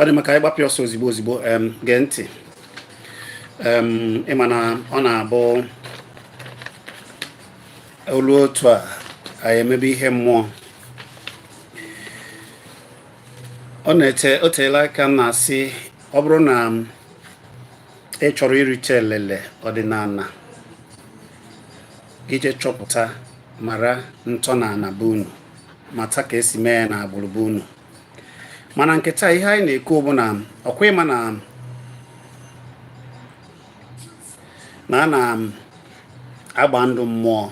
ọ dị maka ịgbapụ ọsọ ozigbo ozigbo gee ntị ịma na ọ na-abụ olu otu a anyị emebe ihe mmụọ. O teela aka m na-asị ọ bụrụ na ị chọrọ irite elele ọdịnala ije chọpụta mara ntọala be unu mata ka esi mee ya na agbụrụ be unu. Mana nkịta ihe anyị na-ekwu bụ na ọkwa ịma na a na-agba ndụ mmụọ,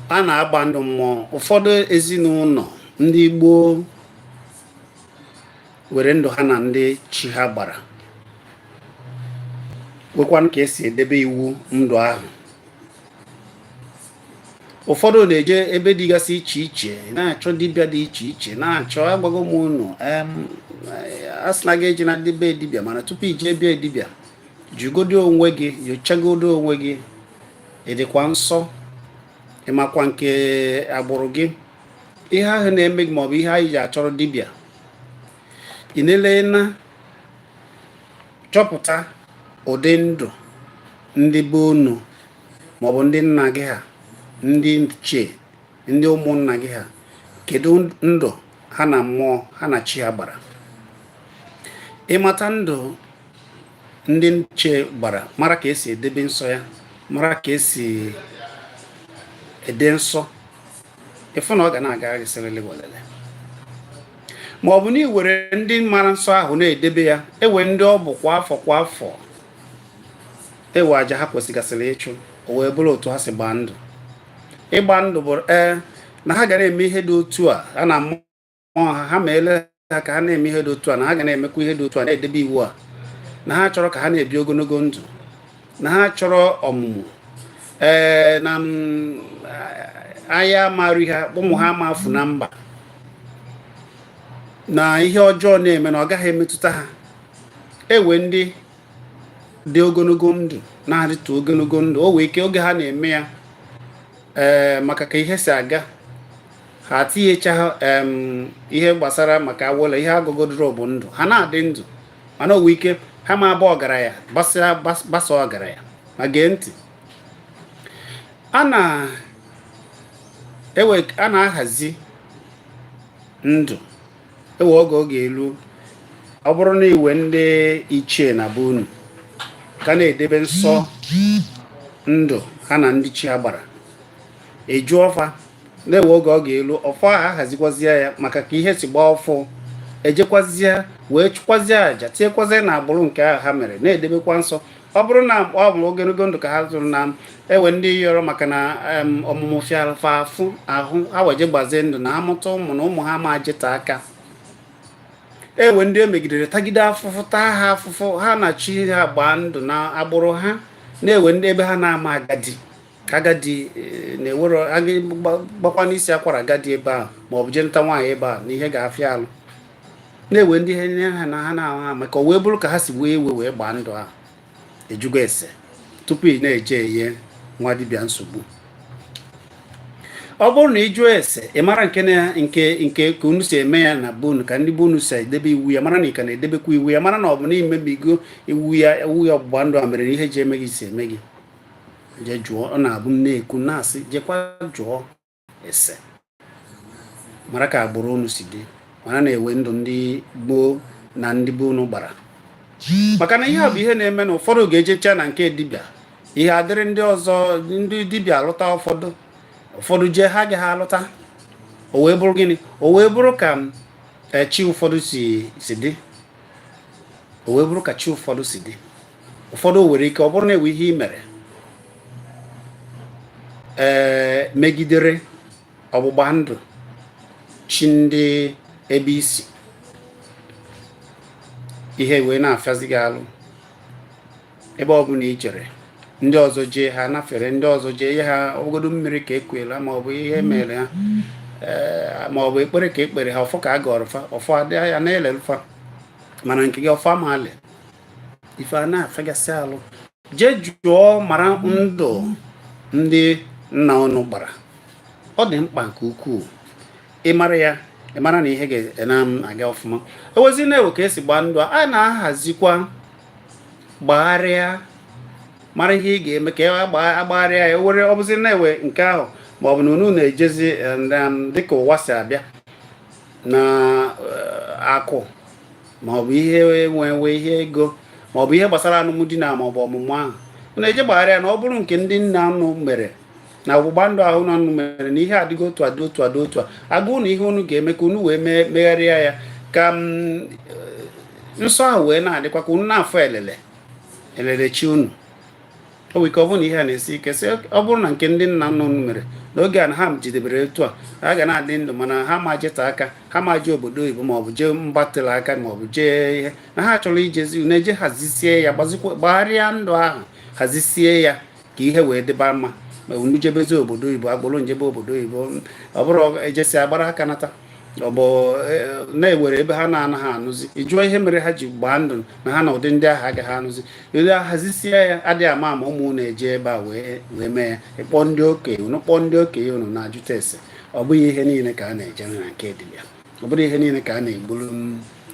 a na-agba ndụ mmụọ. Ụfọdụ ezinụlọ ndị gboo were ndụ ha na ndị chi ha gbara, nwekwanụ ka esi edebe iwu ndụ ahụ. Ụfọdụ na-eje ebe dịgasị iche iche na-achọ dibịa dị iche iche, na-achọ agbago m unu a sị na gị eji na dịbe dibịa, mana tupu ije ebe dibịa jugodo onwe gị, nyochagodo onwe gị, ịdịkwa nsọ, ịmakwa nke agbụrụ gị, ihe ahụ na-eme gị maọbụ ihe anyị ji achọrọ dibịa. Ị na-ele na chọpụta ụdị ndụ ndị be unu maọbụ ndị nna gị ha, ndị nche, ndị ụmụnna gị ha, kedu ndụ ha na mmụọ ha na chi ha gbara. Ịmata ndụ ndị nche gbara, mara ka esi edebe nsọ ya, mara ka esi ede nsọ, ịfụ na ọ ga na-aga gịsịrịlị welele. Ma ọ bụ na ị were ndị mara nsọ ahụ na-edebe ya, ewe ndị ọ bụ kwa afọ ewe aja ha kwesịgasịrị ịchụ, o wee bụrụ otu ha si gbaa ndụ. Ịgba ndụ bụ na ha ga na-eme ihe dị otu a, ha na mmụọ ha ma ele ha ka ha na-eme ihe dị otu a, na ha ga na-emekwa ihe dị otu a, na-edebe iwu a, na ha chọrọ ka ha na-ebi ogologo ndụ, na ha chọrọ ọmụmụ na anya marị ha, ụmụ ha ma afụ na mba, na ihe ọjọọ na-eme na ọ gaghị emetụta ha. Ewe ndị dị ogologo ndụ na-adịtụ ogologo ndụ, o wee ike oge ha na-eme ya maka ka ihe si aga, ha tinyecha ihe gbasara maka awụla ihe agụgodoro bụ ndụ ha na-adị ndụ, mana o wee ike ha ma abụ ọgaranya gbasa ọgaranya. Ma gee ntị, a na-ahazi ndụ, ewe oge ọ ga-elu. Ọ bụrụ na iwe ndị ichie na be unu ka na-edebe nsọ ndụ ha na ndị chi ha gbara, eju ọfa, na-ewe oge ọ ga-elu, ọfọ ahụ ahazikwazie ya maka ka ihe si gbaa ọfọ, ejekwazie wee chụkwazie aja, tinyekwazie na agbụrụ nke ahụ ha mere, na-edebekwa nsọ. Ọ bụrụ na ọ bụ ogologo ndụ ka ha zụrụ, na ewe ndị yọrọ maka na ọmụmụ fialfa afụ ahụ, ha weje gbazie ndụ na ha mụta ụmụ na ụmụ ha ma jeta aka. Ewe ndị emegidere tagide afụfụ, taa ha afụfụ, ha na chi ha gbaa ndụ na agbụrụ ha. Na-ewe ndị ebe ha na-ama agadi, ka agadi na-ewere gbakwa n'isi akwara agadi ebe ahụ, ma ọ bụ jee nta nwaanyị ebe a na ihe ga-afịa alụ. Na-ewe ndị ha na ha na-ahụ ha maka o wee bụrụ ka ha si wee gbaa ndụ ahụ, ejugo ese tupu ị na-eje enye nwa dibịa nsogbu. Ọ bụrụ na ị jụọ ese, ị mara nke ka unu si eme ya na be unu, ka ndị be unu si edebe iwu ya, mara na ị ka na-edebekwa iwu ya, mara na ọ bụ na imebigo iwu ya ọgbụgba ndụ a mere na ihe ji eme gị si eme gị. Je jụọ, ọ na-abụ m na-ekwu na-asị, jekwa jụọ ese, mara ka agbụrụ unu si dị, mara na-ewe ndụ ndị gboo na ndị be unu gbara. Maka na ihe a bụ ihe na-eme na ụfọdụ ga-ejecha na nke dibịa, ihe adịrị ndị ọzọ, ndị dibịa alụta ụfọdụ jee ha agaghị alụta. O wee bụrụ gịnị? O wee bụrụ ka chi ụfọdụ si dị. O wee bụrụ ka chi ụfọdụ si dị. Ụfọdụ nwere ike ọ bụrụ na ewe ihe i mere megidere ọgbụgba ndụ chi ndị ebe isi, ihe wee na-afịazi gị alụ. Ebe ọ bụla i jere, ndị ọzọ jee ha nafere, ndị ọzọ jee ihe ha ogodo mmiri ka ekwela, maọbụ ihe mere ha, maọbụ ekpere ka ekpere ha, ọfọ ka a gọrọ fa, ọfọ adị ya na-ele fa, mana nke gị ọfọ ama ale, ife a na-afịagasị alụ. Jee jụọ mara ndụ ndị nna unu gbara. Ọ dị mkpa nke ukwuu ịmara ya ịmara na ihe ga-aga ọfụma. Ewezi na-ewe ka esi gbaa ndụ a na-ahazikwa gbagharịa mara ihe ị ga-eme ka agbagharịa ya were ọ bụzi na-ewe nke ahụ ma ọ bụ na unu na-ejezi dịka ụwa si abịa na akụ ma ọ bụ ihe enwe ihe ego ma ọ bụ ihe gbasara alụmdi na ma ọ bụ ọmụmụ ahụ unu eje gbagharịa na ọ bụrụ nke ndị nna unu mere na ọgbụgba ndụ ahụ unu mere na ihe adịgo otu adị otu adị otu a agụ na ihe unu ga-eme ka unu wee megharịa ya ka nsọ ahụ wee na-adịkwa ka unu na-afọ elele chi unu. O nwere ike ọ bụrụ na ihe a na-esi ike sị ọ bụrụ na nke ndị nna nna unu mere n'oge a na ha jidebere etu a ha ga na-adị ndụ mana ha ma jeta aka ha ma jee obodo oyibo maọbụ jee mgbatịrị aka maọbụ jee ihe na ha chọrọ ijezi unu eje hazisie ya gbagharịa ndụ ahụ hazisie ya ka ihe wee dịba mma ma unu jebezi obodo oyibo agbụrụ njebe obodo oyibo ọ bụrụ ejesi agbara aka nata ọ bụ na-ewere ebe ha na-anaghị anụzi ịjụọ ihe mere ha ji gbaa ndụ na ha na ụdị ndị ahụ agaghị anụzi ele hazisie ya adịghị ama ama ụmụ na-eje ebe a wee mee ya ịkpọ ndị okenye unu kpọọ ndị okenye unu na-ajụta ese ọ bụghị ihe niile ka a na-eje na nke dibịa ọ bụrụ ihe niile ka a na-egburu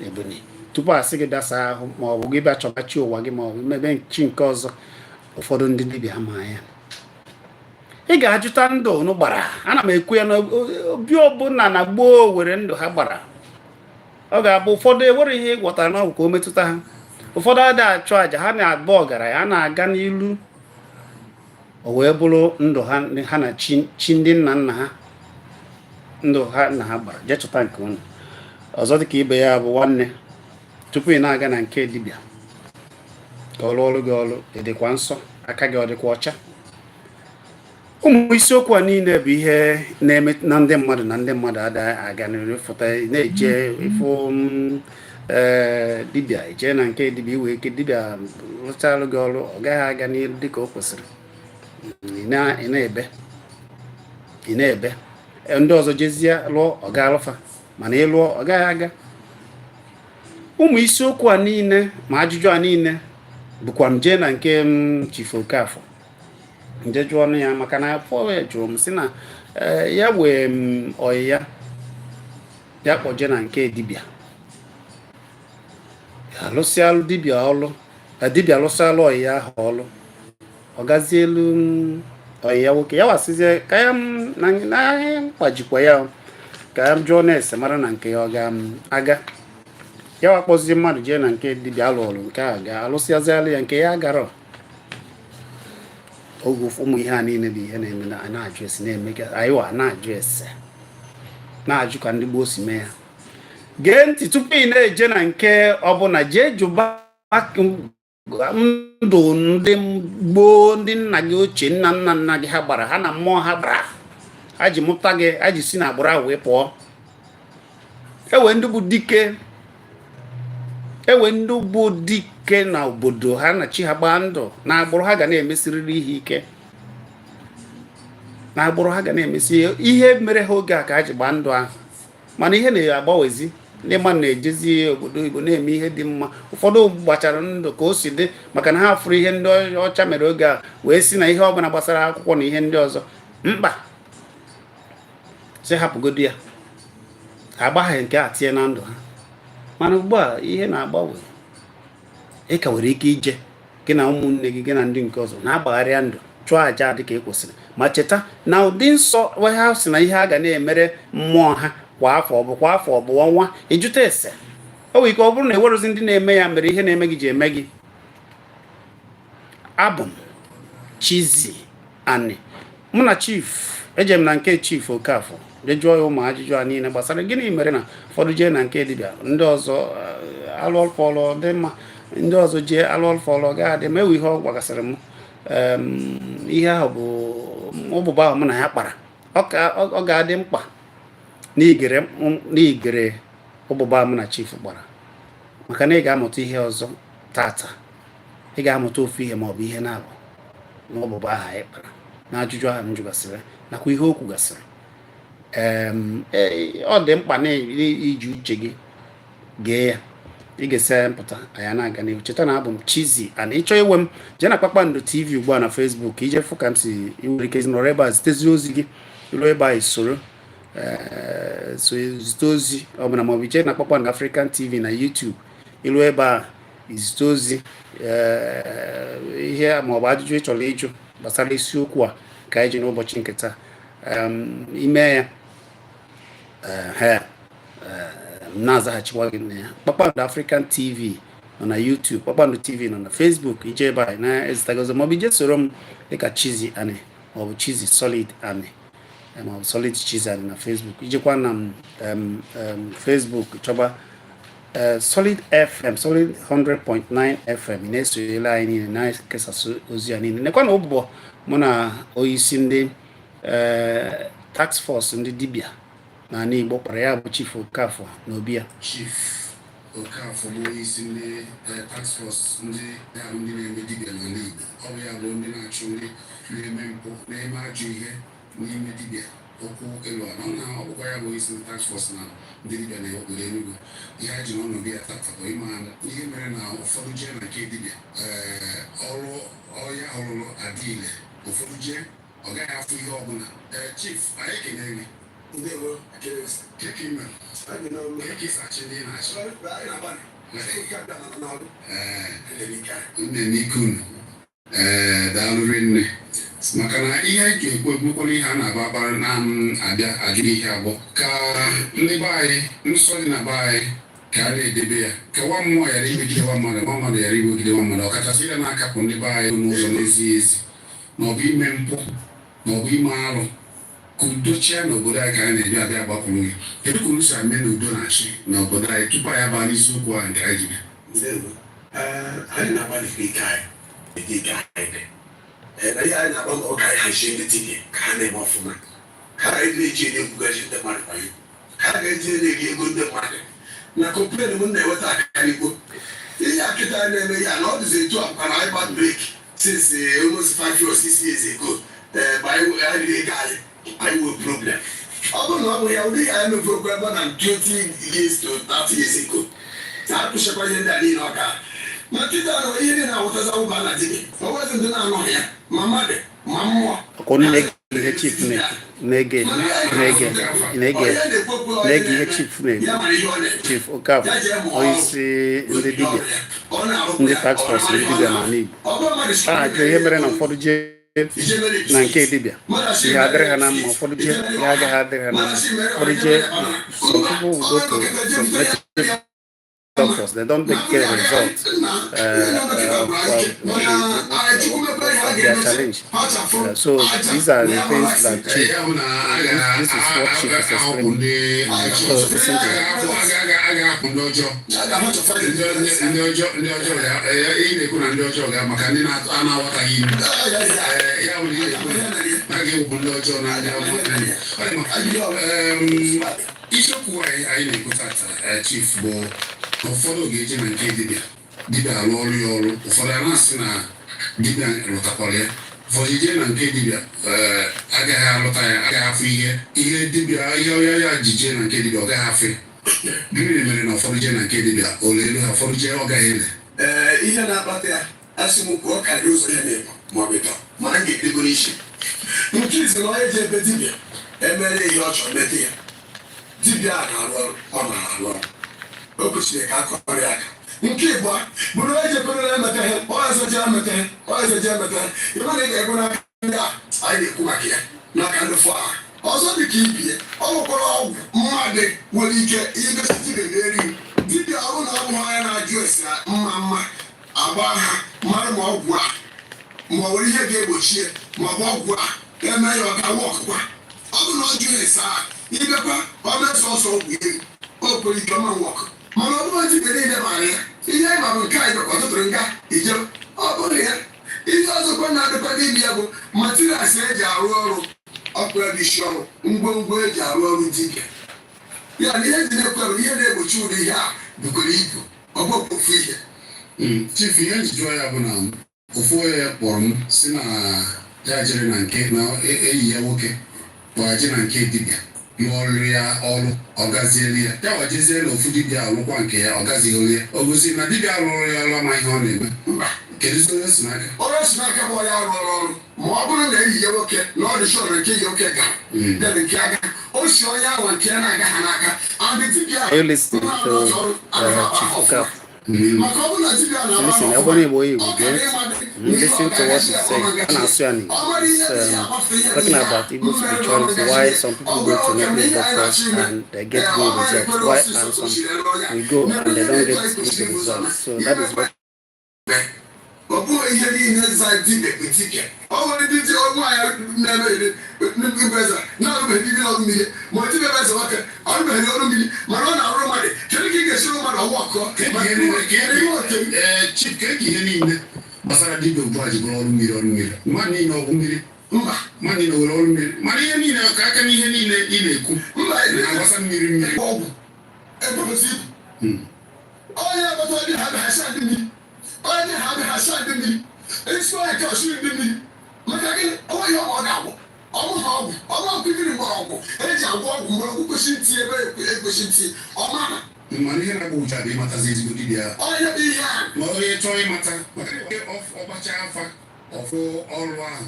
ebuni tupu asị gị dasa ahụ ma ọ bụ gị bịa chọbachi ụwa gị ma ọ bụ mebe chi nke ọzọ. Ụfọdụ ndị dibịa ma ya ị ga-ajụta ndụ unu gbara ana m ekwu ya n'obi ọbụla na gboo were ndụ ha gbara ọ ga-abụ ụfọdụ ewere ihe ịgwọtara n'ọgwụ ka o metụta ha. Ụfọdụ adị achụ àjà ha na-agba ọgaranya ha na-aga n'ilu o wee bụrụ ndụ ha na chi ndị nna nna ha ndụ ha nna ha gbara. Jee chọta nke unu ọzọ dịka ibe ya bụ nwanne tupu ị na-aga na nke dibịa ka ọ lụọ ọrụ gị ọrụ ịdịkwa nsọ aka gị ọ dịkwa ọcha. Ụmụ isiokwu a niile bụ ihe na-eme na ndị mmadụ na ndị mmadụ ada aga n'efụta na-eje ịfụ dibịa eje na nke dibịa iwe ike dibịa rụchalụ gị ọrụ ọ gaghị aga n'ihu dịka o kwesịrị. ị na-ebe ndị ọzọ jezie lụọ ọ ga-alụfa mana ịlụọ ọ gaghị aga. Ụmụ isiokwu a niile ma ajụjụ a niile bụkwa m jee na nke Chief Okafọ nje jụọ ọnụ ya maka na afọ ya jụrụ m sị na ya wee ọyị ya kpọje na nke dibịa alụsịalụ dibịa ọlụ dibịa alụsịalụ ọyị ya ahụ ọlụ ọ gazie elu ọyị ya nwoke ya wasịzie ka ya na mkpajikwa ya ka ya jụọ na-ese mara na nke ya ọ ga-aga ya wakpọzie mmadụ jee na nke dibịa alụ ọlụ nke a ga-alụsịazialụ ya nke ya gara oge ụmụ ihe a niile bụ ihe na-eme na-ajụ esi na-eme ka anyị na-ajụ ese na-ajụ ka ndị gboo si mee ya. Gee ntị tupu ị na-eje na nke ọbụla jee jụba ndụ ndị gboo ndị nna gị ochie nna nna nna gị ha gbara ha na mmụọ ha gbara ha ji mụta gị ha ji si na agbụrụ ahụ wee pụọ. Ewe ndị bụ dike na obodo ha na chi ha gbaa ndụ na agbụrụ ha ga na-emesiriri ihe ike na agbụrụ ha ga na-emesi ihe mere ha oge a ka ha ji gbaa ndụ ahụ mana ihe na-agbawezi ndị mmadụ na-ejezi obodo Igbo na-eme ihe dị mma. Ụfọdụ gbachara ndụ ka o si dị maka na ha fụrụ ihe ndị ọcha mere oge a wee si na ihe ọbụla gbasara akwụkwọ na ihe ndị ọzọ mkpa si hapụgodo ya ha agbaghị nke a tie na ndụ ha. Mana ugbu a ihe na-agbanwe ị ka nwere ike ije gị na ụmụnne gị na ndị nke ọzọ na-agbagharịa ndụ chụọ aja dịka e kwesịrị ma cheta na ụdị nsọ ha si na ihe a ga na-emere mmụọ ha kwa afọ ọ bụ ọnwa ịjụta ese o nwere ike ọ bụrụ na ewerozi ndị na-eme ya mere ihe na-eme gị ji eme gị. Abụ m Chizzy Ani mụ na Chief eje m na nke Chief Okafọ je jụọ ya ụmụ ajụjụ a niile gbasara gịnị mere na ụfọdụ jee na nke dibịa ndị ọzọ alụọlfọlọ dị mma ndị ọzọ jee alụọlfọlọ ga-adị ma ewu ihe ọ gwagasịrị m ihe ahụ bụ ụbụba ahụ mụ na ya kpara ọ ga-adị mkpa n'igere ụbụba mụ na Chief gbara maka na ị ga-amụta ihe ọzọ tata ị ga-amụta ofu ihe maọbụ ihe na-abụ n'ụbụba ahụ anyị kpara na ajụjụ ahụ m jụgasịrị nakwa ihe o kwugasịrị. Ọ dị mkpa na iji uche gị gee ya ị ga-esi anya mpụta anyị na-aga n'ihu. Cheta na abụ m Chizzy Ani ịchọ iwe m jee na Kpakpando TV ugbu a na Facebook ije fụ ka m si nwere ike nọrọ ebe a zitezi ozi gị iru ebe a isoro so izite ozi ọbụla maọbụ ije na Kpakpando African TV na YouTube ilu ebe a izite ozi ihe maọbụ ajụjụ ị chọrọ ịjụ gbasara isiokwu a ka anyị ji n'ụbọchị nke taa ime ya na-azaghachikwa gị na ya. Kpakpando African TV nọ na YouTube, Kpakpando TV nọ na Facebook. Ije ebe a na-ezitaga ozi maọbụ ije soro m dịka Chizzy Ani maọbụ Chizzy Solid Ani maọbụ Solid Chizzy Ani na Facebook. Ijekwa na Facebook chọba Solid FM, Solid 100.9 FM na-esonyela anyị niile na-ekesasị ozi ya niile. Nekwa na ụbụbọ mụ na onyeisi ndị task force ndị dibịa na ala Igbo kpara ya bụ Chief Okafor na obi ya. Chief Okafor bụ onyeisi ndị task force ndị na-eme dibịa n'ala Igbo. Ọ bụ ya bụ ndị na-achụ ndị na-eme mpụ na-eme ajọ ihe n'ime dibịa okwu elu ala. Ọ bụkwa ya bụ onyeisi ndị task force na ndị dibịa na obodo Enugu. Ihe a ji n'ọnọdụ ya tata bụ ịma ihe mere na ụfọdụ jee na nke dibịa ọrụ ọya ọlụlụ adịile, ụfọdụ jee ọ gaghị afụ ihe ọbụla. Chief, anyị ekele gị. Ndewo, Keke ime keke ịsachi ndị na-achị nne n'ike unu daalụ rinne maka na ihe anyị ga-ekwu egbukwala ihe a na-ababara na-abịa ajụ ihe abụọ ka ndị be anyị nsọ dị na be anyị ka a na-edebe ya ka nwa mmụọ ghara imegide nwa mmadụ, nwa mmadụ ghara imegide nwa mmadụ, ọkachasị ile na-akapụ ndị be anyị n'ụzọ na-ezighị ezi maọbụ ime mpụ maọbụ ime arụ ka udo chia n'obodo anyị ka anyị na-eji abịa agbapụrụ gị. Kedu ka unu si ame na udo na-achị n'obodo anyị tupu anyị abaa n'isiokwu a nke anyị ji bịa? anyị na-agbalịkwa ike anyị ike anyị na ihe anyị na-agba mbọ ka anyị hazie ndị dibịa ka ha na-eme ọfụma, ka anyị na-eji na-ekwugachi ndị mmadụ kwa ihe, ka ha ga-eji na-eri ego ndị mmadụ na kọmplen m na-enweta akarịgbo ihe akịta anyị na-eme ya na ọ dịzi etu a kwara anyị gba breki since almost 5 or 6 years ago. Anyị ego anyị nwere problem. Ọ bụrụ na ọ bụ ya ụdị ya anyị mevuru okwu ebe na 20 years to 30 years ago na-akụchakwa ihe ndị a niile ọka ma nkịta anụ ihe dị na-awụtaza ụba na dibịa o nwezi ndị na-anọghị ya ma mmadụ ma mmụọ ihe Chief na-ege ihe Chief na-ege Chief Okafor onyeisi ndị dibịa ndị task force ndị dibịa n'ala Igbo a na-ajụ ihe mere na ụfọdụ jee na nke dibịa ihe adịrị ha na mma, ụfọdụ jee ihe agaghị adịrị ha na mma, ụfọdụ jee some people will go to some native doctors, they don't take care of the result of their challenge. So these are the things that Chief, this is what Chief is explaining. So listen to isiokwu anyị na-ekwu tata Chief bụ ụfọdụ ga-eje na nke dibịa alụ ọrụ ya ọrụ, ụfọdụ a na-asị na dibịa lụtakwara ya, ụfọdụ jee na nke dibịa agaghị alụta ya, agaghị afụ ihe dibịa ihe ọya ya ji jee na nke dibịa ọ gaghị afụ ya. Gịnị mere na ụfọdụ jee na nke dibịa ole elu ha, ụfọdụ jee ọ gaghị ele? Ihe na-akpata ya asị m kwuo ka dị ụzọ ya na-ebu maọbụ ịtọ mana m ga-edego n'isi nke izi na onye ji ebe dibịa emere ihe ọ chọrọ mete ya, dibịa a na-arụ ọrụ ọ na-arụ ọrụ o kwesịrị ka akọrọ ya aka. Nke ịbụọ bụrụ onye jekwere na-emeteghị ọzọ ji emeteghị ọzọ ji emeteghị ịma na ị ga-ego n'aka ndị a anyị na-ekwu maka ya n'aka ndị fọ agha ọzọ dị ka ibie ọ nwekwara ọgwụ mmadụ nwere ike ihe gosi dibịa na-eri dibịa ọrụ na ọgwụ anya na-ajụ esi mma agba ha mara ma ọgwụ a ma ọ nwere ihe ga-egbochie ma ọ bụ ọgwụ a eme ya ọ ga-awa ọkụkwa ọ bụ na ọ jụrụ esi a ibekwa ọ na-eso ọsọ ọgwụ elu o kwere ike ọma nwọkụ mana ọ bụrụ dibịa niile mara ya ihe anyị ma bụ nke anyị bekwa ọtụtụrụ nga ije ọ bụrụ ya ihe ọzọkwa na-adịkwa n'ime ya bụ materials eji arụ ọrụ ọkụ ebe isi ọrụ ngwongwo eji arụ ọrụ dibịa ya na ihe dị na-ekwerụ ihe na-egbochi ụdị ihe a bukwara ibu ọgbọkwa ofu ihe. Chief, ihe njiju ya bụ na ofu onye kpọrọ m si na ya jere na nke na enyi ya nwoke kpọghaji na nke dibịa n'ọrụ ya ọrụ ọ gazieli ya ya wajezie na ofu dibịa alụkwa nke ya ọ gazighị ya o gosi na dibịa alụrụ ya ọrụ ama ihe ọ na-eme. kedu onye si n'aka onye si n'aka bụ onye arụ ọrụ ma ọ bụrụ na eyi ya nwoke na ọ dị shọ na nke ya nwoke gara debe nke aga o si onye ahụ nke na-aga ha n'aka Are you listening to Chief Okaf? maka ọ bụrụ na dibịa na Listen, everybody boy, listen to what he's saying. And Asuani is talking about Igbo spirituality, why some people go to native doctors and they get good results, why and some we go and they don't get good results. So that is what. Ọ bụghị ihe niile za dibịa bụ dike ọ nwere ndị dị ọgwụ anya na-eme mbeza na-arụbeghị dibịa n'ọrụ mmiri ma dibịa beza nwoke ọrụbeghị ọrụ mmiri mana ọ na-arụ mmadụ kedu ka ị ga-esiri mmadụ ọgwụ ọkụ Chief ka ihe niile gbasara dibịa ugbu a ji bụrụ ọrụ mmiri mmadụ niile ọgwụ mmiri mba mmadụ niile nwere ọrụ mmiri mana ihe niile ka aka n'ihe niile ị na-ekwu na-agbasa mmiri ọgwụ ebepụta ibu onye agbata dị ha bịaghasa ndị mmiri onye ha bịaghasa ndị mmiri esi onye ka ọsiri ndị mmiri maka gịnị onweghị ọgwụ ọ ga-agwụ ọmụ ha ọgwụ ọgwụ nkiri mgbọrọ ọgwụ eji agwọ ọgwụ mgbọrọ ọgwụ kwesị ntị ebe ekwesị ntị ọmara mana ihe na-agba ụja bụ ịmatazi ezigbo dibịa onye bụ ihe ahụ ma onye chọọ ịmata maka ọgbacha afa ọfụ ọrụ ahụ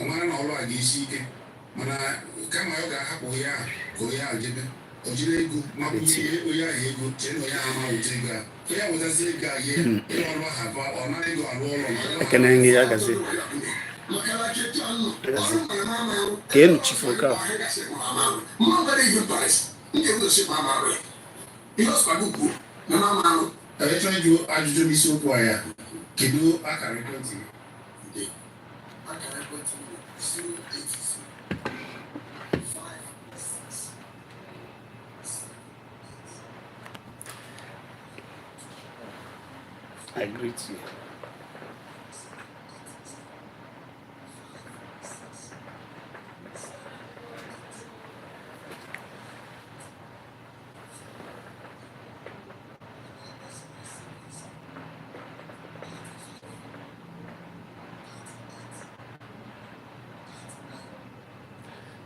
ọ mara na ọrụ a ga-esi ike mana kama ọ ga-ahapụ onye ahụ ka onye ahụ jebe o jiri ego mabụnye onye ahụ ego chee na onye ahụ ma weta ego ahụ onye ahụ wetazi ego ahụ ihe ịrụ ọrụ ahụ ọ nara ego arụ ụlọ Ekene ya gazi. Kenu Chief Okaf. chọọ ịjụ ajụjụ n'isiokwu a ya kedu akara ekwentị I greet you.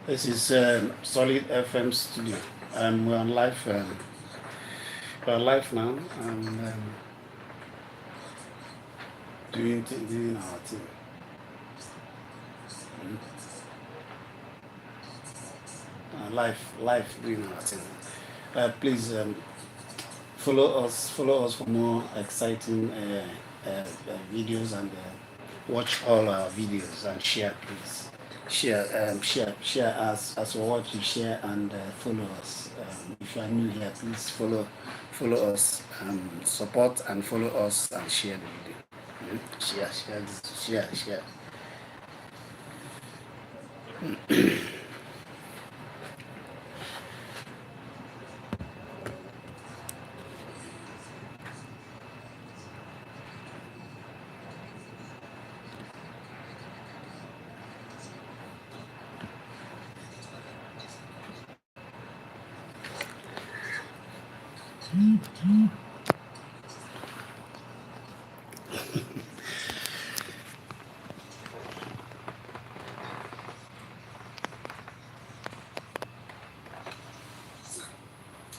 This is Solid FM studio. We're on live. We're live now. And doing our thing. Live doing our thing. Please follow us for more exciting videos and watch all our videos and share, please. Share as we watch you share and follow us. If you are new here, please follow us, support and follow us and share the video. Share.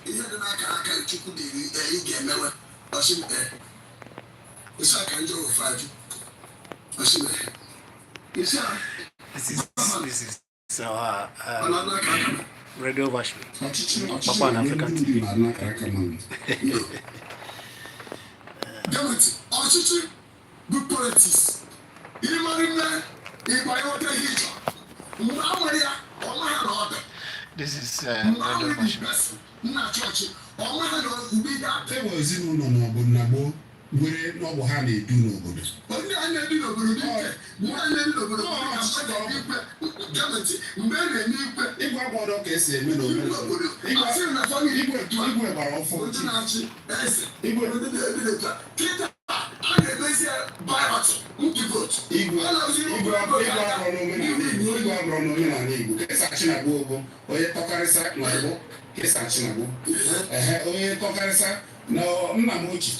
ihe dị n'aka aka Chukwu dịrị ị ga-emewe ọsịmpe isi aka ndị ofe ajụ ọsịmpe isi a This is our radio version. Papa and African TV. Gọọmenti ọchịchị bụ politiks ihe mmadụ nne ịgba ịghọta ihe ịchọ mgbe a nwere ya ọnwa ha na ọdụ This is radio version. Nna chọọchị ọnwa ha na ugbe ga-adị enwe ezinụlọ n'obodo na gboo were n'ọbụ ha na-edu n'obodo ndị a na-ebi n'obodo dị ike ndị a na-ebi n'obodo ikpe gọọmenti mgbe a na-eme ikpe ịgwa ọdọ ka esi eme n'obodo igwe gbara ọfụ ndị na-achị eze igwe ndị na-ebi n'obodo kịta a na-emezi bayọtụ ndị votu igwe agụrụ n'omenala Igbo ka esi achị na gboo bụ onye tọkarịsa na Igbo ka esi achị na gboo onye tọkarịsa na nna m ochie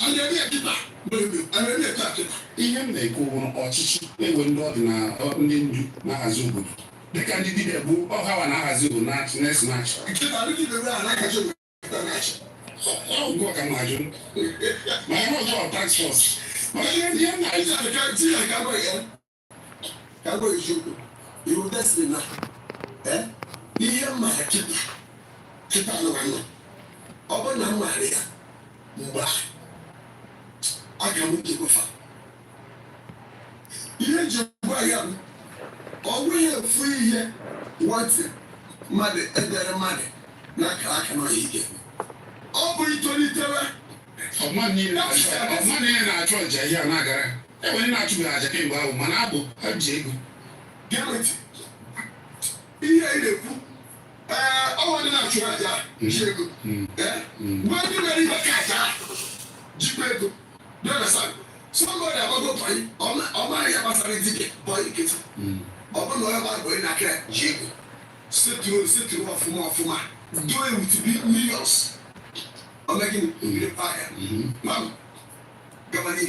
ihe m na-ekwu bụ ọchịchị ewe ndị ọdịna ndị ndu na-ahazi obodo dịka ndị dibịa bụ ọhawa na-ahazi obodo na-achị na-esi na-achị ọgụ ọka m ajụ ma ihe ọzọ task force You destiny now. Eh? Ihe mma ya kịta anụmanụ ọ bụ na mmadụ ya mgbe aga m jegwefa ihe ji gwa ya bụ ọ bụghị efu ihe nwatị mmadụ edere mmadụ n'aka aka na ihe ọ bụ itolitewe ọma niile na-achụ ọja ihe a na-agara enwere na-achụbeghị aja kemgbe ahụ mana abụ ha ji ego gịnị ihe ị na-ekwu ọnwa dị na-achụ aja ji ego mgbe ndị mere ihe ka aja jikwa ego somebody agbago pọyị ọmaghị ya gbasara dike pọyị nkịtị ọ bụ na onye gbagbo ị na-aka ji ego setụrụ ọfụma do it with millions ọmegịnị ogiri paya mam gabani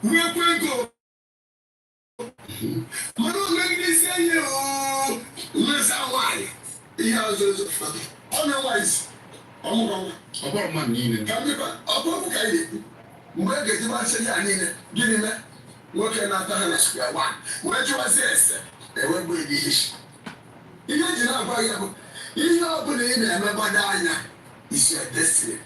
nwekwa ego mana omegide isi enyi mmezi nwaanyị ihe ọzọ fọdụ ọ na-enwaghịzi ọmụrụ nwa ọgbọrọ mmadụ niile ka mmekwa ọbụrụ ka anyị na-ekwu mgbe e ga-eji gbasị ya niile gịnị mee nwoke na-ata ha na square one wee jụwazie ese ewegbu ego ihe eji na-agwa ya bụ ihe ọbụla ị na-emegbado anya isi destiny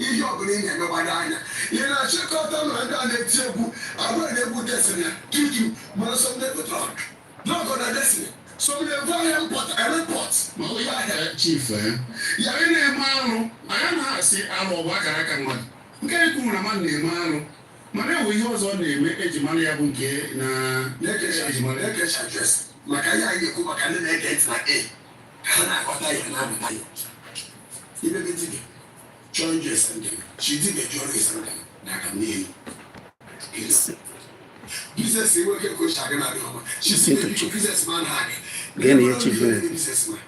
ihe ọbụla ị na-emegbado anya ị na-achịkọta na ndị a na-eti egwu agwa na-egwu destiny tutu mana sọmde pụtara n'ọgọ na destiny sọmde ebe ahịa report ma ọ ya ahịa chief ya ị na-eme alụ anya na-asị alụ ọ bụ akara aka mmadụ nke anyị kwuru na mmadụ na-eme alụ mana enwe ihe ọzọ ọ na-eme eji mara ya bụ nke na na-ekecha adres maka ihe anyị ekwu maka ndị na-ege ntị na ha na-aghọta ya na-amụta ya ibebe dibịa chọọ njọ ese ndị chi dibịa jụọrọ ese ndị n'aka m n'ihu biznes nwoke kocha gị na adịghị ọma chi biznes man ha gị biznes man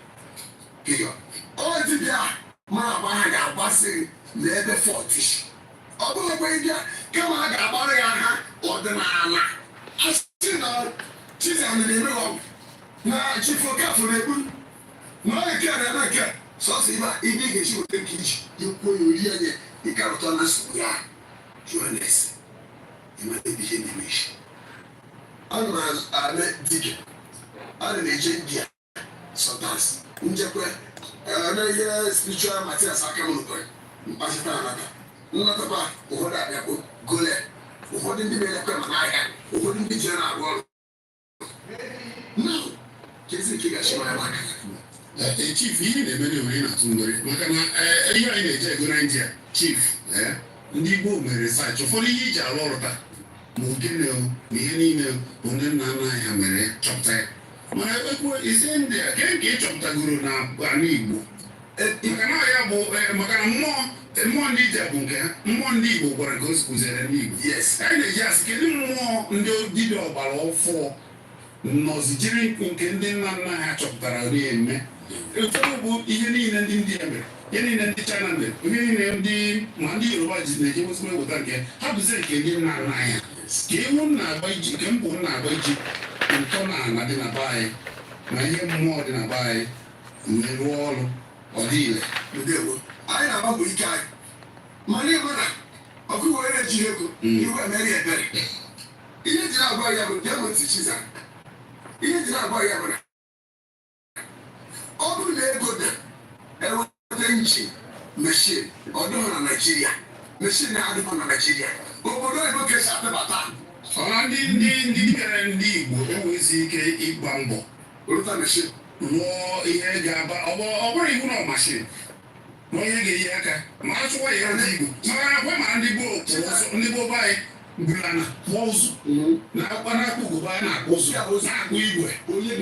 ọ dibịa mara agba ha ga-agbasị n'ebe 40 ọ bụrụ ebe ndị kama ha ga-agbara ya ha ọdịnala ha si na chizan na-eme ọgwụ na chifokafụ na-egbu na ọ eke na-eme nke sọsọ ibe ị ga-esi weta nke iji ekwuo ya ori anya ịkarụta na nsogbu ya jụọ na-ese ịmata ebe ihe na-eme isi ana m ame dike ana na-eje india sọtas njekwe na ihe spiritual materials aka m nụkwara mkpachita anata nnatakwa ụfọdụ abịakpo gole ụfọdụ ndị na-elekwe ma n'ahịa ụfọdụ ndị ji na-arụ ọrụ chief ihe na-eme na-ewere na-atụ mgbere maka na ihe anyị na-eje ego na india chief ndị Igbo mere research ụfọdụ ihe iji arụ ọrụ taa ma ogene ma ihe niile bụ ndị nna nna anyị ha mere chọpụta ya mana ekwu isi ndị a ke nke ị chọpụtagoro na ala Igbo maka na ya bụ maka na mmụọ ndị India bụ nke ha mmụọ ndị Igbo gwara ka o si kụziere ndị Igbo anyị na-eji asị kedu mmụọ ndị dibịa ọgbara ọfụọ nọzi jiri nke ndị nna nna ha chọpụtara na-eme ụfọdụ bụ ihe niile ndị India mere ihe niile ndị China mere ihe niile ndị ma ndị Yoruba ji na-eji ozugbo eweta nke ha bụziri nke ndị nna nna ya ka ewu na-agba iji nke mbụ na-agba iji ntọ na ala dị na be anyị na ihe mmụọ dị na be anyị wee rụọ ọrụ ọ dị ile anyị na-agbapụ ike anyị mana ịma na ọkụ were ji ego iwe emere ebere ihe ji na-agwa ya bụ demoti chiza ihe ji na-agwa ya bụ na ọ bụrụ na ego na-enweta injin meshin ọdụghị na Naịjirịa meshin na-adịghị na Naịjirịa obodo oyibo kesa atịbata ọra ndị bịara ndị Igbo enwezi ike ịgba mbọ rụta meshin rụọ ihe ga-aba ọ bụrụ iwu na mashin na onye ga-eyi aka ma a chụwa ya ndị Igbo mara akwa ma ndị gboo be anyị bulana kpụọ ụzụ na-akpa na-akpụ ugogbe a na-akpụ ụzụ na-akpụ igwe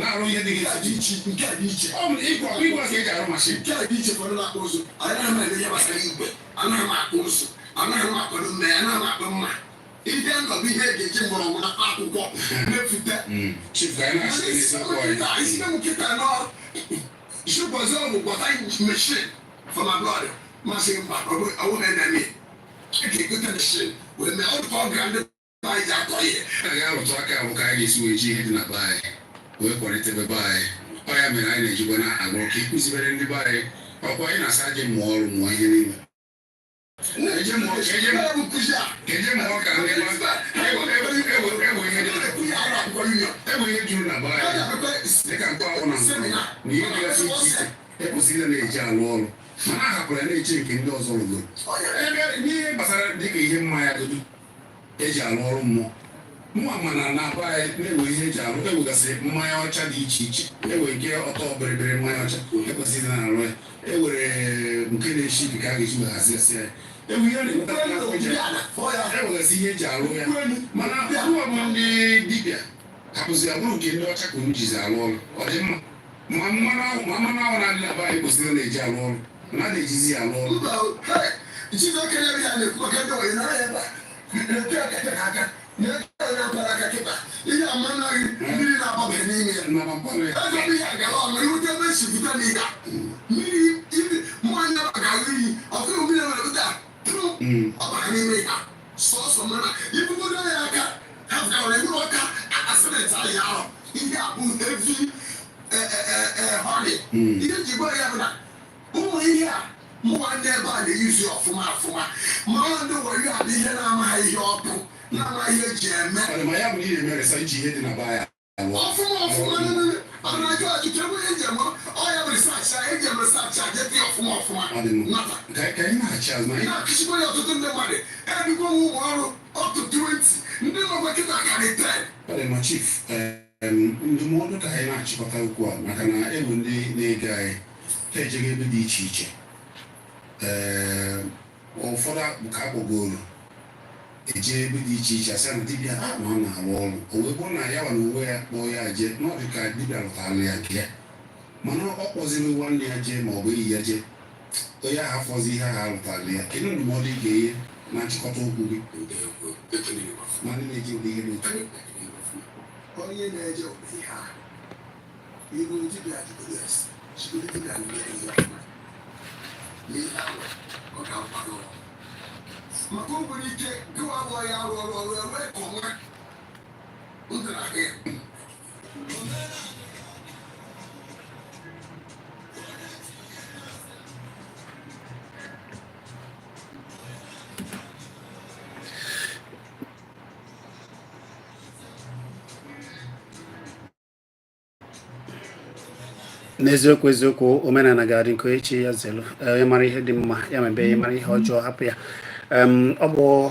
na-arụ ihe dị iche igwe ka eji arụ mashin nke a dị iche fọdụ na-akpụ ụzụ anaghị m eme ihe gbasara igwe anaghị m akpụ ụzụ anaghị m akwado mme anaghị m akpụ mma ihe nọbụ ihe ga-eji mgbọrọgwụ na akwụkwọ mefute isi na nkịta nọ shụbọzi ọgwụ gwọta meshin from abroad masị mba ọwụ na-enemi ga-egote meshin wee mee ọdụ ọga ndị anyị ji atọ ihe a ga-arụtụ aka bụ ka anyị ga-esi wee ji ihe dị na be anyị wee kwalitebe be anyị ọ ya mere anyị na-ejikwa na agụrụ ka ịkụzibere ndị be anyị ọkwa anyị na-asa aje mụọ ọrụ mụọ ihe niile Enweghị juru na baa dịka mkpa ahụ na ihe dịgasị iche iche ekwesịrị na-eji alụ ọrụ mana a hapụrụ ya na-eche nke ndị ọzọ rụgoro n'ihe gbasara dịka ihe mmanya dodo eji alụ ọrụ mmụọ mana na aba anyị na-ewe ihe eji alụ ewegasị mmanya ọcha dị iche iche ewe nke ọtọ bịrịbịrị mmanya ọcha ekwesịrị na-alụ ya ewere nke na-eshi ike ka a ga-eji weghasịasị ya ewu ihe na-enweta ewegasị ihe eji alụ ya mana ụwa bụ ndị dibịa hapụzi abụrụ nke ndị ọcha ka unu jizi alụ ọrụ ọ dị mma ma mmanụ ahụ na-adị na be anyị kwesịrị na-eji alụ ọrụ na a na-ejizi ya alụ ọrụ ihe amanaghị mmiri na-agbabe n'ime ya ego ihe agara ọnụ irute ebe esipụta n'iga mmiri mmanya ga-arụ iyi ọkụrụ mmiri nwere ụda ọbara n'ime ya sọsọ mana ibugodo ya aka ha gara eburu ọka asịrịtị ahịa ahụ ihe abụ evi họrị ihe ji gwa ya bụ na ụmụ ihe a mụwa ndị ebe a na-eyuzi ọfụma ma ọ ndị were abụ ihe na-amaghị ihe ọkụ na-amaghị ihe eji eme ya bụ ihe mere iji ihe dị na baa ya ọfụma anajụ ajụjụ ebe ihe njem ọya bụ risaachị eji eme risaachị ajete ọfụma ka anyị na-achị azụ na-akụchikwa ya ọtụtụ ndị mmadụ ebikwa ụmụ ụlọ ọrụ up to 20 ndị nọkwa kịta karị 10 ma chief ndụmọdụ ka anyị na-achịkọta okwu a maka na ebu ndị na-ege anyị ha ejego ebe dị iche iche ụfọdụ ka akpọgoro eje ebe dị iche iche asị na dibịa na ọ na-arụ ọrụ o wee bụrụ na ya wara uwe ya kpọọ ya jee na ọ dị ka dibịa lụtara ya nke ya mana ọ kpọziri nwanne ya jee ma ọ bụ enyi ya jee onye ahụ afọzi ihe ahụ alụtara ya kedu ndụmọdụ ị ga-enye na nchịkọta okwu gị ma ndị na-eji ụdị ihe n'otu onye na-eje ụdị ihe a iru dibịa jigoro dibịa na-eme ihe ọma n'ihe ahụ ọ ga-akwado maka o nwere ike gụwa abụọ ya arụ ọrụ ọrụ ebe ka ọnwa ndụ na gị n'eziokwu eziokwu omenala ga-adị nke echi ya zelu ya mara ihe dị mma ya mebe ya mara ihe ọjọọ hapụ ya ọ bụ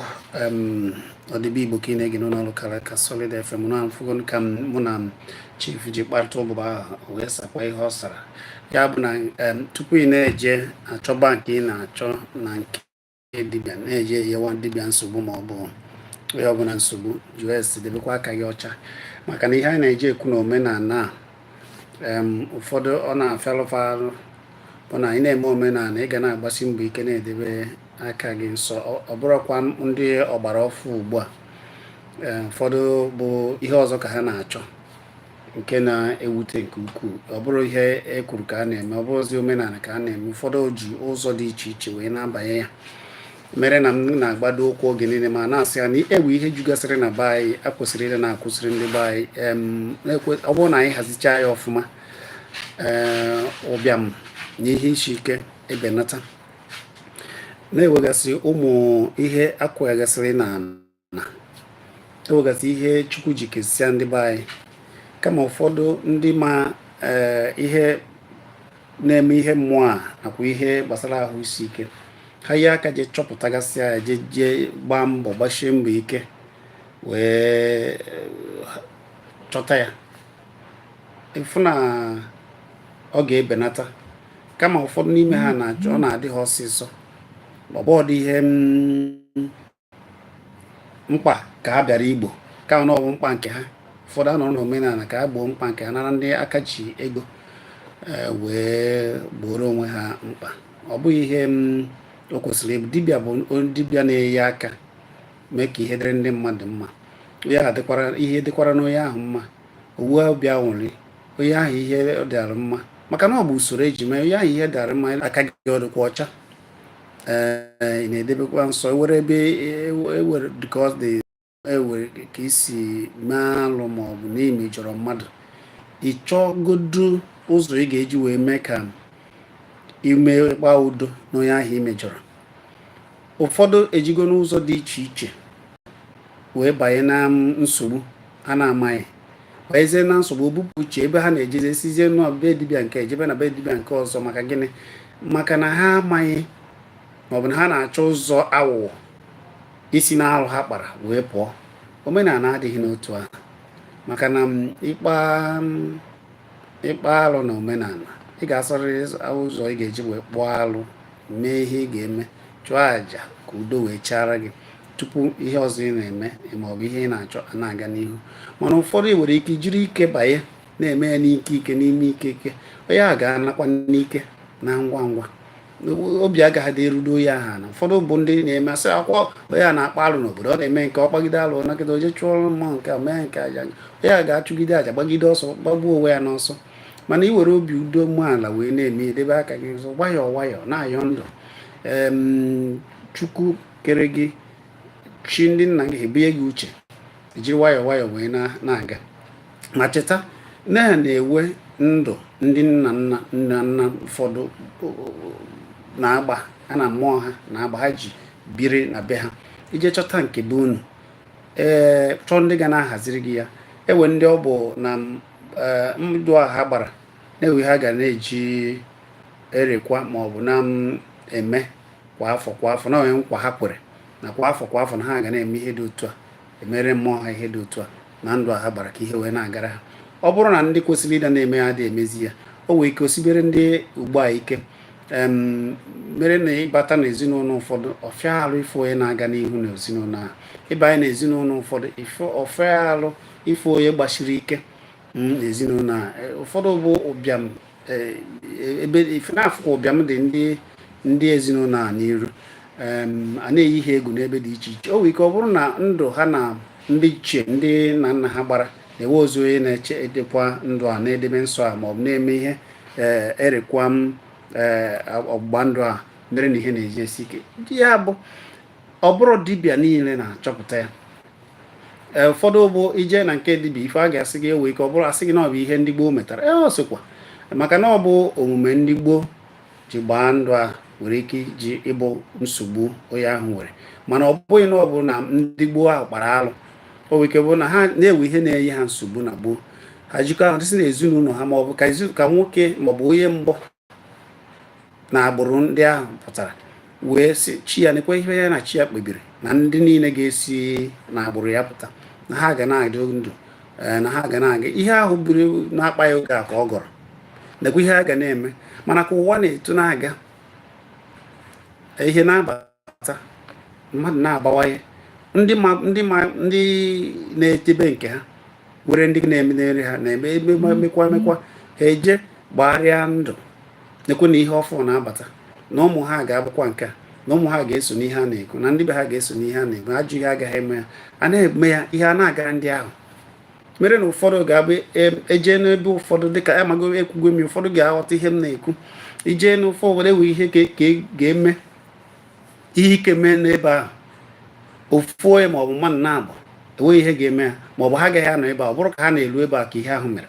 ọdịbe igbo ka ị na-ege n'ụlọ kara ka Solid FM na mfụgo ka mụ na chief ji kparịta ụbụba ahụ wee sakwa ihe ọ sara ya bụ na tupu ị na-eje achọba nke ị na-achọ na nke dibịa na-eje enyewa dibịa nsogbu ma ọ bụ onye ọbụla nsogbu jụs debekwa aka gị ọcha maka na ihe anyị na-eje ekwu na omenala a ụfọdụ ọ na-afịalụfa arụ bụ na ị na-eme omenala ị ga na-agbasi mbọ ike na-edebe aka gị nsọ ọ bụrụkwa ndị ọgbara ọfụ ugbu a ụfọdụ bụ ihe ọzọ ka ha na-achọ nke na-ewute nke ukwuu ọ bụrụ ihe e kwuru ka a na-eme ọ bụrụzi omenala ka a na-eme ụfọdụ ji ụzọ dị iche iche wee na-abanye ya mere na m na-agbado ụkwụ oge niile ma na-asị ya na ewu ihe jugasịrị na be anyị akwụsịrị ile na-akwụsịrị ndị be anyị ọ bụrụ na anyị hazichaa ya ọfụma ụbịam na ihe isi ike ebenata na-ewegasị ụmụ ihe akwegasịrị na ewegasị ihe Chukwu ji kesịa ndị be anyị kama ụfọdụ ndị ma ihe na-eme ihe mmụọ a nakwa ihe gbasara ahụ isi ike ha yi aka je chọpụtagasị ya je gbaa mbọ gbachie mbọ ike wee chọta ya ịfụ na ọ ga-ebenata kama ụfọdụ n'ime ha na-achọ ọ na-adị ha ọsịsọ ọbọdụ ihe mkpa ka ha bịara igbo ka ọ bụ mkpa nke ha ụfọdụ anọrọ n'omenala ka ha gboo mkpa nke ha nara ndị aka ji ego wee gboro onwe ha mkpa ọ bụghị ihe o kwesịrị ịbụ dibịa bụ dibịa na-enye aka mee ka ihe dịrị ndị mmadụ mma ihe dịkwara n'onye ahụ mma owu obi anwụrị onye ahụ ihe dịara mma maka na ọ bụ usoro eji mee onye ahụ ihe dịara mma aka gị ọdịkwa ọcha ị na-edebekwa nsọ ewere ebe ewere dịka ọ dị ewere ka isi mee alụ ma ọ bụ na imejọrọ mmadụ ịchọgodu ụzọ ị ga-eji wee mee ka imekpa udo n'onye ahụ imejọrọ ụfọdụ ejigo n'ụzọ dị iche iche wee banye na nsogbu ha na-amaghị, banyezie na nsogbu bupụ uche ebe ha na-ejeze sizie nọ be dibịa nke ejebe na be dibịa nke ọzọ. Maka gịnị? Maka na ha amaghị, maọbụ na ha na-achọ ụzọ aghụghọ isi na-arụ ha kpara wee pụọ. Omenala adịghị n'otu ahụ, maka na ịkpa alụ na omenala, ị ga-asọrịrị ụzọ ị ga-eji wee kpụọ alụ, mee ihe ị ga-eme, chụọ àjà ka udo wee chara gị tupu ihe ọzọ ị na-eme maọbụ ihe ị na-achọ na-aga n'ihu. Mana ụfọdụ nwere ike jiri ike banye na-eme ya n'ike ike n'ime ike ike, onye a ga-anakwa n'ike na ngwa ngwa, obi agaghị erudo onye aha. Na ụfọdụ bụ ndị na-eme asị akwụkwọ onye a na-akpa alụ n'obodo, ọ na-eme nke ọ kpagide alụ nakịta oje chụọrọ mmụọ nke a mee nke aja, onye a ga-achụgide aja gbagide ọsọ gbagbuo onwe ya n'ọsọ. Mana ị were obi udo umeala wee na-eme edebe aka gị nso nwayọọ nwayọọ na-ayọ ndụ. Chukwu kere gị, chi ndị nna gị ebunye gị uche, jiri nwayọọ nwayọọ wee na-aga. Ma cheta na-ewe ndụ ndị nna nna ụfọdụ na-agba ha na mmụọ ha na-agba ha ji biri na be ha, ije chọta nke be unu. Chọọ ndị ga na-ahaziri gị ya. Ewe ndị ọ bụ na ndụ a ha gbara na-ewe ha ga na-eji erekwa maọbụ na-eme kwa afọ kwa afọ, na onye nkwa ha kwere na kwa afọ na ha ga na-eme ihe dị otu a, emere mmụọ ha ihe dị otu a na ndụ a ha gbara ka ihe wee na-agara ha. Ọ bụrụ na ndị kwesịrị ịda na-eme ya dị emezi ya, o nwee ike osibere ndị ugbu a ike mere na ịbata n'ezinụlọ ụfọdụ ọfịa alụ ife onye na-aga n'ihu n'ezinụlọ ahụ. Ịbanye n'ezinụlọ ụfọdụ ọfịa alụ ife onye gbachiri ike n'ezinụlọ ahụ. Ụfọdụ bụ ụbịam, ebe ife na-afụkwa ụbịam dị ndị ezinụlọ a n'iru, a na-eyi ha egwu n'ebe dị iche iche. O nwere ike ọ bụrụ na ndụ ha na ndị ichie ndị nna nna ha gbara na-ewe ozu onye na-eche edekwa ndụ a na-edebe nsọ a maọbụ na-eme ihe erekwa ọgbụgba ndụ a mere na ihe na-eji esi ike. Ndị ya bụ ọ bụrụ dibịa niile na-achọpụta ya. Ụfọdụ bụ ije na nke dibịa ife a ga-asị gị ewe ike ọ bụrụ asị gị na ọ bụ ihe ndị gboo metara. Ọ sịkwa maka na ọ bụ omume ndị gboo ji gbaa ndụ a nwere ike iji ịbụ nsogbu onye ahụ nwere. Mana ọ bụghị na ọ bụ na ndị gboo ahụ kpara alụ. O nwere ike bụ na ha na-ewe ihe na-enye ha nsogbu na gboo, ha jikọ ahụ dịsị na ezinụlọ ha maọbụ ka nwoke maọbụ onye mbụ na agbụrụ ndị ahụ pụtara wee sị chi ya nekwe ihe ya na chi ya kpebiri na ndị niile ga-esi na agbụrụ ya pụta na ha ga na-adị ndụ, na ha ga na-aga ihe ahụ buru na-akpa ya oge a ka ọ gọrọ, nekwa ihe ha ga na-eme. Mana ka ụwa na-eto na-aga, ihe na-abata, mmadụ na-abawanye, ndị na-etebe nke ha were ndị na-emenere ha na-eme emekwa ha eje gbagharịa ndụ, nekwe na ihe ọfụ na-abata, na ụmụ ha ga-abụkwa nke a, na ụmụ ha ga-eso n'ihe a na-ekwu, na ndị be ha ga-eso n'ihe a na-ekwu. Ajụ ihe agaghị eme ya, a na-eme ya ihe a na-agara ndị ahụ mere na ụfọdụ ga-abụ eje n'ebe ụfọdụ dịka amago ekwugo m, ụfọdụ ga-aghọta ihe m na-ekwu. Ije n'ụfọ obodo ewe ihe ka ga-eme ihe ike mee n'ebe ahụ, ofu onye maọbụ mmadụ na-abụ enweghị ihe ga-eme ha, maọbụ ha agaghị anọ ebe a, ọ bụrụ ka ha na-elu ebe a ka ihe ahụ mere.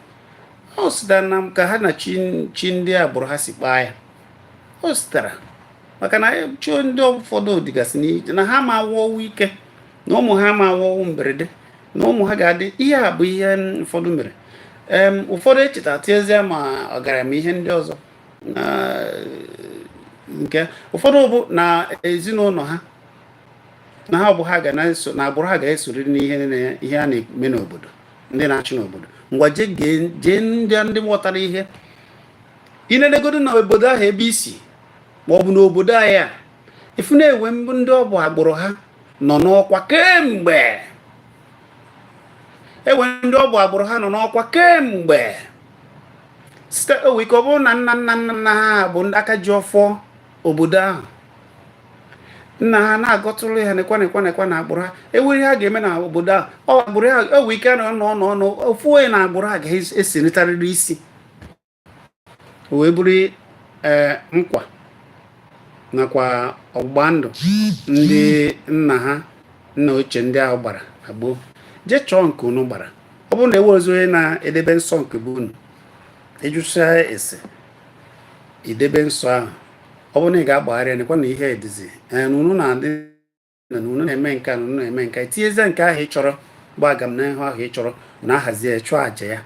Ọ sitere na ka ha na chi ndị agbụrụ ha si kpaa ya. O sitere maka na chi ndị ụfọdụ dịgasị n'iche na ha ma awọwu ike, na ụmụ ha ma awọwu mberede, na ụmụ ha ga-adị. Ihe a bụ ihe ụfọdụ mere. Ụfọdụ echeta tiezie ma ọgaranya ihe ndị ọzọ nke ụfọdụ bụ na ezinụlọ ha na ha bụ ha ga na-eso na agbụrụ ha ga-esoriri n'ihe a na-eme n'obodo, ndị na-achị n'obodo. Ngwa jee ndị ghọtara ihe inenegodo na obodo ahụ ebe isi maọbụ n'obodo anyị a ifu na-enwe mbụ ndị ọ bụ agbụrụ ha nọ n'ọkwa kemgbe. Enwe ndị ọ bụ agbụrụ ha nọ n'ọkwa kemgbe site owe ike ọ bụrụ na nna ha bụ ndị aka ji ọfọ obodo ahụ, nna ha na-agọtụrụ ha nekwa na agbụrụ ha ewere ha ga-eme na obodo ahụ. Agbụrụ ha ewe ike nọ ofu onye na agbụrụ ha ga-esiritarịrị isi, o wee bụrụ nkwa nakwa ọgbụgba ndụ ndị nna ochie ndị ahụ gbara agboo. Jee chọọ nke unu gbara. Ọ bụrụ na ewerezo onye na-edebe nsọ nke bụ unu, ejụsa ese idebe nsọ ahụ ọ bụrụ na ị ga-agbagharị ya nekwa na ihe edizi unu na-adị na unu na-eme nka na unu na-eme nka itinyezie nke ahụ ị chọrọ bụ agamnihu ahụ ị chọrọ na-ahazi ya chụọ àjà ya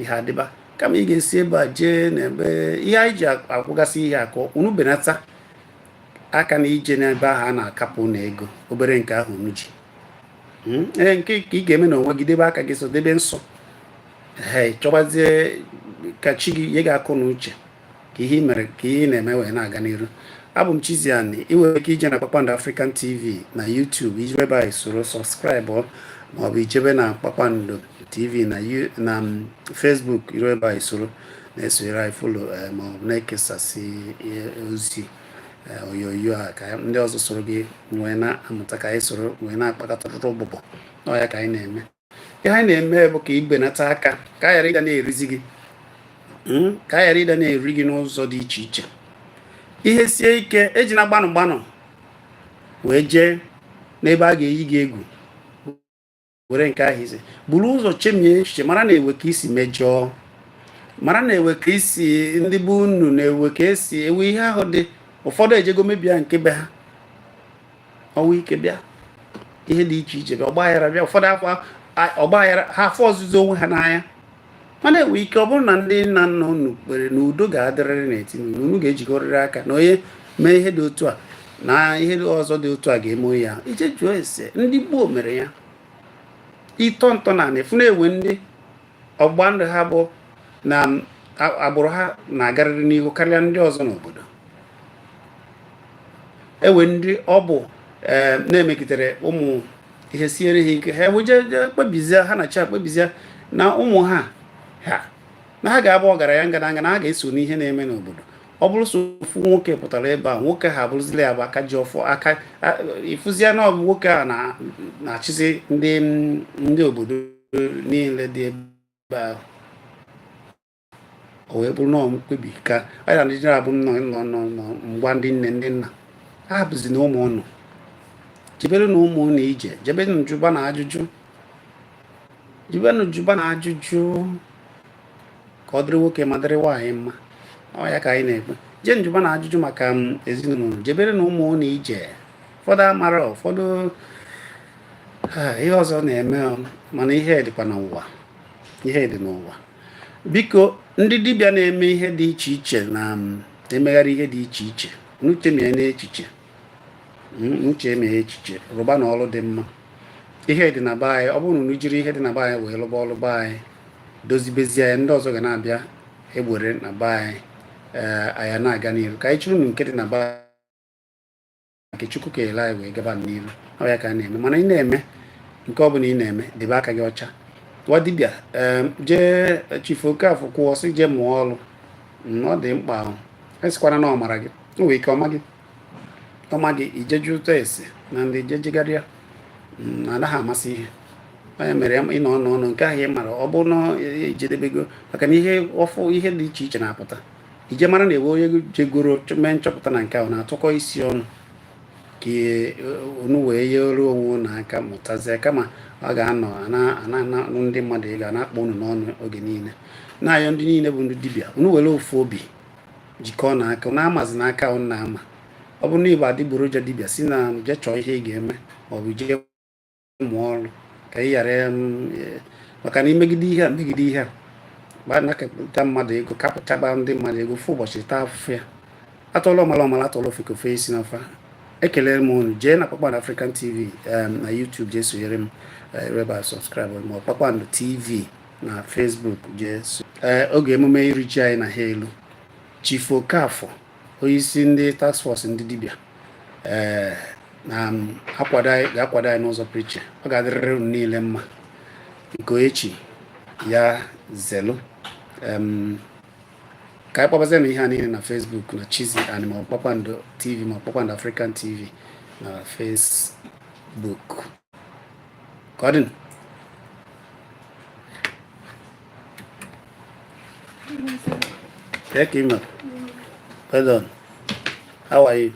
ihe adịba kama ị ga-esi ebe a jee n'ebe ihe anyị ji akwụgasị ihe akụ unu benata aka na ije n'ebe ahụ a na-akapụ na ego obere nke ahụ unu ji nke ka ị ga-eme na onwe gị debe aka gị so debe nsọ chọbazie ka chi gị nye gị akụ na uche ka ihe mere ka ihe na-eme wee na-aga n'iru. Abụ m Chiziani. ị nwere ike ije na Kpakpando African TV na YouTube iji ebe a soro sọbskraịbụ maọbụ ijebe na Kpakpando TV na Facebook iru ebe a soro na-esonyere anyị folo maọbụ na-ekesasị ozi onyonyo a ka ndị ọzọ soro gị wee na-amụta ka anyị soro wee na-akpakọta ụbụbọ n'ọya ka anyị na-eme. Ihe anyị na-eme bụ ka ibenata aka ka a ghara ịda na-erizi gị ka a ghara ịda na-eri gị n'ụzọ dị iche iche. Ihe sie ike ejina gbanụ wee jee n'ebe a ga-eyi gị egwu were nke ahụ isi buru ụzọ chemie echiche mara na-ewe ka isi mejọọ, mara na-ewe ka isi ndị bụ unu na-ewe ka esi ewe ihe ahụ dị ụfọdụ ejego mebia nke be ha ọnwa ike bịa ihe dị iche iche bịa ọgbaghara bịa ụfọdụ afọ ọgbaghara ha afọ ọzụzụ onwe ha n'anya mana enwe ike ọ bụrụ na ndị nna nna unu kpere na udo ga-adịrịrị n'etiti unu ga-ejikọrịrị aka na onye mee ihe dị otu a na ihe ọzọ dị otu a ga-eme ya ije jụọ ese ndị gboo mere ya ịtọ ntọ na efu na-ewe ndị ọgba ndụ ha bụ na agbụrụ ha na-agarịrị n'ihu karịa ndị ọzọ n'obodo. Ewe ndị ọ bụ na-emegitere ụmụ ihe siere ha ike ha eweje kpebizie ha na chi akpebizie na ụmụ ha na ha ga-abụ ọgaranya ngadanga na ha ga-eso n'ihe na-eme n'obodo. Ọ bụrụ so ofu nwoke pụtara ebe a nwoke ha abụrụzila ya bụ aka ji ọfọ aka ịfụzia na ọ bụ nwoke a na-achịzi ndị obodo niile dị ebe ahụ o wee bụrụ na mkpebi ka anyị na Naịjirịa bụ nọ mgba ndị nne ndị nna ha bụzi na ụmụ ụnụ jebere na ụmụ ụnụ ije jebere na juba na ajụjụ jebere na juba na ajụjụ ka ọ dịrị nwoke ma dịrị nwaanyị mma. Ọ ya ka anyị na-ekpe jee njuba na ajụjụ maka ezinụlọ jebere na ụmụ ụnụ ije ụfọdụ amara ụfọdụ ihe ọzọ na-eme mana ihe dịkwa n'ụwa ihe dị n'ụwa. Biko ndị dibịa na-eme ihe dị iche iche na emegharị ihe dị iche iche n'uche mee n'echiche n'uche emeghe echiche rụba na ọrụ dị mma. Ihe dị na be anyị ọ bụrụ na unu jiri ihe dị na be anyị wee lụba ọrụ be anyị dozibezie ya ndị ọzọ ga na-abịa egbere na be anyị anya na-aga n'iru ka anyị chụrụ nke dị na be nke Chukwu kelee anyị wee gaba n'iru. Ọ ya ka a na-eme mana ị na-eme nke ọ bụla ị na-eme debe aka gị ọcha. Gwa dibịa jee Chifu Okafọ kwụọ sị jee mụọ ọrụ ọ dị mkpa ahụ esikwana na ọmara gị o nwee ike ọma gị ijeju ụtọ ese na ndị jejegharịa anaghị amasị ihe onye mere ịnọ ọnụ nke ahụ ị mara ọ bụ na ejedebego maka na ihe ọfụ ihe dị iche iche na-apụta ije mara na ewe onye jegoro mee nchọpụta na nke ahụ na-atụkọ isi ọnụ ka unu wee ye oru onwe na aka mụtazie kama ọ ga-anọ ana ndị mmadụ ị ga na-akpọ unu n'ọnụ oge niile na-ayọ ndị niile bụ ndị dibịa unu were ofu obi jikọọ na aka na amazi na aka unu na-ama. Ọ bụ na ịbụ adịgboroja dibịa si na je chọọ ihe ị ga-eme maọbụ jee mụọ ọrụ ka ị ghara maka na imegide ihe a megide ihe a gbanakọta mmadụ ego kapụchaba ndị mmadụ ego fụ ụbọchị taa afụfụ ya atọla ọmala atọla ofekofe isi n'ofe. Ekelere m unu jee na Kpakpando African TV na YouTube jee sonyere m reba subscribe ma Kpakpando TV na Facebook jee oge emume iri ji anyị na ha elu Chifu Okafọ onyeisi ndị task force ndị dibịa ga-akwado anyị n'ụzọ pụrụ iche. Ọ ga-adịrịrị unu niile mma nke echi ya zelu ka anyị kpọbazie na ihe a niile na Facebook na Chiziani ma Kpakpando TV ma Kpakpando African TV na Facebook ka ọ dị. Well done. How are you?